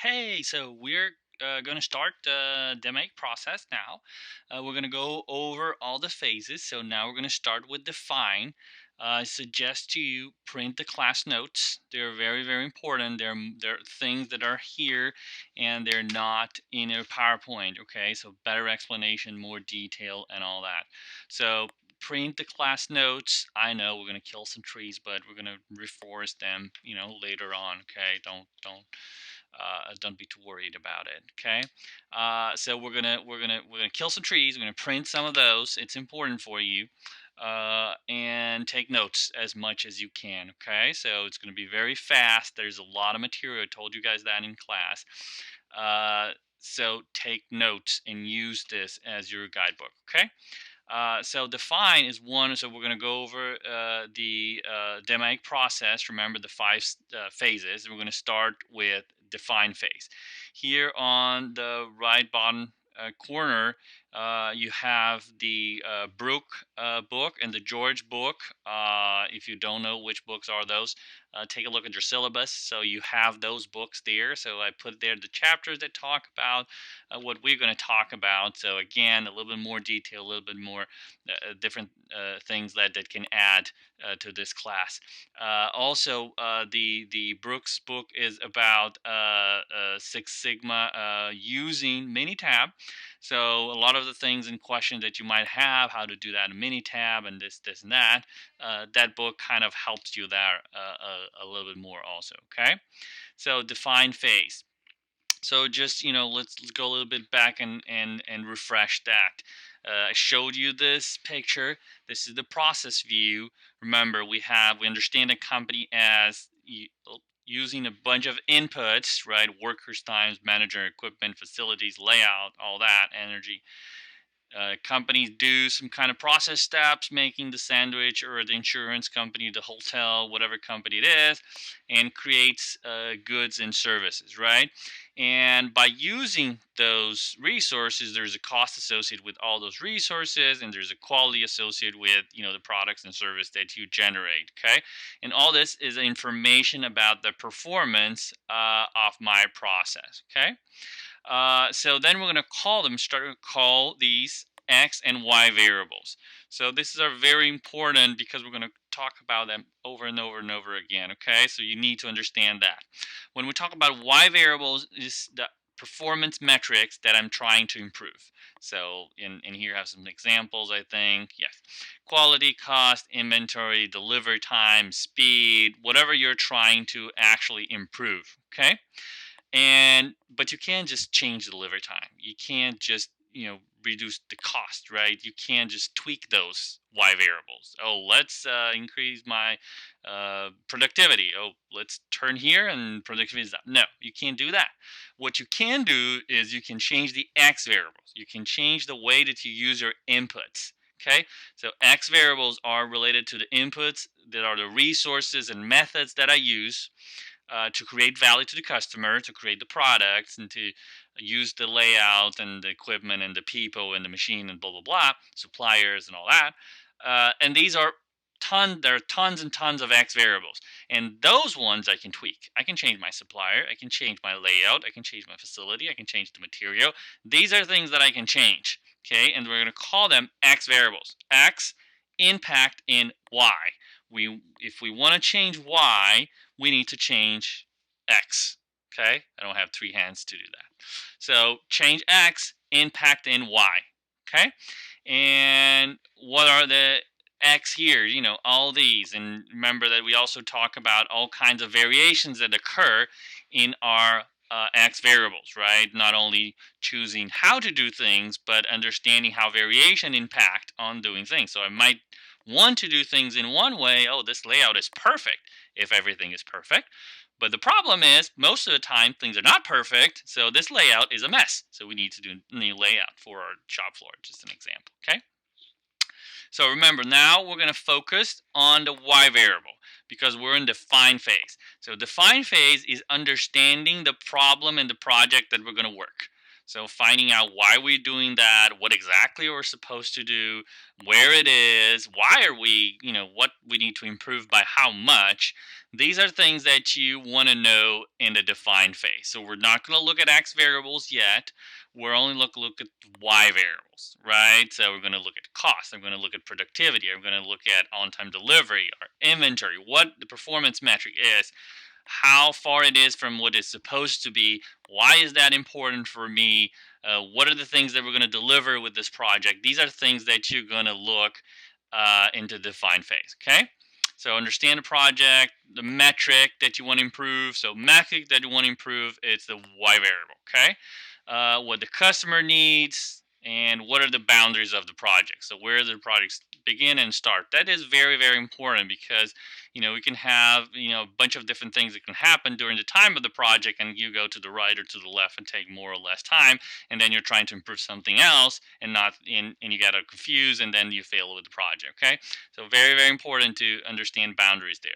Hey, so we're going to start the make process now. We're going to go over all the phases. So now we're going to start with define. I suggest to you print the class notes. They're very, very important. They're things that are here and they're not in your PowerPoint. Okay, so better explanation, more detail, and all that. So print the class notes. I know we're going to kill some trees, but we're going to reforest them, later on. Okay, don't be too worried about it. Okay, so we're gonna kill some trees. We're gonna print some of those. It's important for you, and take notes as much as you can. Okay, so it's gonna be very fast. There's a lot of material. I told you guys that in class. So take notes and use this as your guidebook. Okay. So define is one. So we're going to go over the dynamic process. Remember the five phases. We're going to start with define phase. Here on the right bottom corner, you have the Brooke book and the George book. If you don't know which books are those, take a look at your syllabus. So you have those books there. So I put there the chapters that talk about what we're going to talk about. So again, a little bit more detail, a little bit more different things that can add to this class. Also, the Brooks book is about Six Sigma using Minitab. So a lot of the things and questions that you might have, how to do that in Minitab and this and that, that book kind of helps you there a little bit more also. Okay, so define phase. So just let's go a little bit back and refresh that. I showed you this picture. This is the process view. Remember, we understand a company as using a bunch of inputs, right? Workers' times, manager, equipment, facilities, layout, all that, energy. Companies do some kind of process steps, making the sandwich, or the insurance company, the hotel, whatever company it is, and creates goods and services, right? And by using those resources, there's a cost associated with all those resources, and there's a quality associated with the products and service that you generate. Okay, and all this is information about the performance of my process. Okay. So then we're going to start to call these X and Y variables. So this is very important because we're going to talk about them over and over and over again. Okay, so you need to understand that. When we talk about Y variables, is the performance metrics that I'm trying to improve. So in here I have some examples, I think. Yes. Quality, cost, inventory, delivery time, speed, whatever you're trying to actually improve. Okay. And but you can't just change the delivery time. You can't just reduce the cost, right? You can't just tweak those Y variables. Oh, let's increase my productivity. Oh, let's turn here and productivity is up. No, you can't do that. What you can do is you can change the X variables. You can change the way that you use your inputs. Okay, so X variables are related to the inputs that are the resources and methods that I use to create value to the customer, to create the products, and to use the layout and the equipment and the people and the machine and blah blah blah, suppliers and all that. And these are there are tons and tons of X variables, and those ones I can tweak. I can change my supplier, I can change my layout, I can change my facility, I can change the material. These are things that I can change. Okay, and we're going to call them X variables. X impact in Y. If we want to change Y, we need to change X. Okay? I don't have three hands to do that. So change X, impact in Y. Okay? And what are the X here? All these. And remember that we also talk about all kinds of variations that occur in our X variables, right? Not only choosing how to do things, but understanding how variation impact on doing things. So I might want to do things in one way. Oh, this layout is perfect if everything is perfect. But the problem is, most of the time, things are not perfect. So this layout is a mess. So we need to do a new layout for our shop floor, just an example. Okay. So remember, now we're going to focus on the Y variable because we're in define phase. So define phase is understanding the problem and the project that we're going to work. So finding out why we're doing that, what exactly we're supposed to do, where it is, why are we, what we need to improve by how much. These are things that you want to know in the define phase. So we're not going to look at X variables yet. We're only look at Y variables, right? So we're going to look at cost. I'm going to look at productivity. I'm going to look at on-time delivery or inventory, what the performance metric is, how far it is from what it's supposed to be. Why is that important for me? What are the things that we're going to deliver with this project? These are things that you're going to look into the define phase. Okay. So understand the project, the metric that you want to improve. So metric that you want to improve, it's the Y variable. Okay. What the customer needs and what are the boundaries of the project. So where the projects begin and start. That is very, very important because we can have a bunch of different things that can happen during the time of the project, and you go to the right or to the left and take more or less time, and then you're trying to improve something else and not and you got to confuse, and then you fail with the project. Okay, so very, very important to understand boundaries there.